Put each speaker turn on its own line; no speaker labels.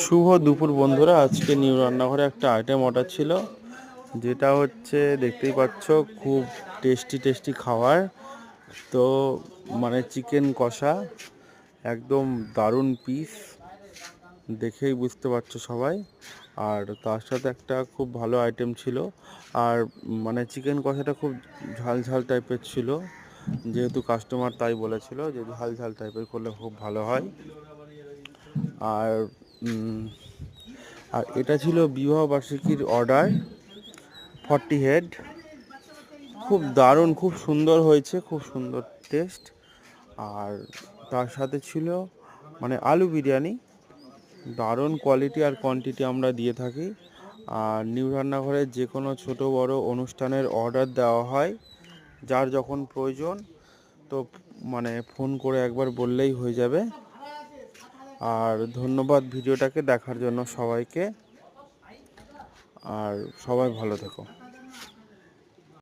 শুভ দুপুর বন্ধুরা। আজকে নিউ রান্নাঘরে একটা আইটেম অর্ডার ছিল, যেটা হচ্ছে দেখতেই পাচ্ছ খুব টেস্টি টেস্টি খাবার। তো মানে চিকেন কষা, একদম দারুণ পিস, দেখেই বুঝতে পারছো সবাই। আর তার সাথে একটা খুব ভালো আইটেম ছিল। আর মানে চিকেন কষাটা খুব ঝাল ঝাল টাইপের ছিল, যেহেতু কাস্টমার তাই বলেছিল যে ঝাল ঝাল টাইপের করলে খুব ভালো হয়। আর আর এটা ছিল বিবাহবার্ষিকীর অর্ডার, 40 হেড। খুব দারুণ, খুব সুন্দর হয়েছে, খুব সুন্দর টেস্ট। আর তার সাথে ছিল মানে আলু বিরিয়ানি। দারুণ কোয়ালিটি আর কোয়ান্টিটি আমরা দিয়ে থাকি। আর নিউ রান্নাঘরে যে কোনো ছোটো বড় অনুষ্ঠানের অর্ডার দেওয়া হয়, যার যখন প্রয়োজন তো মানে ফোন করে একবার বললেই হয়ে যাবে। আর ধন্যবাদ ভিডিওটাকে দেখার জন্য সবাইকে। আর সবাই ভালো থেকো।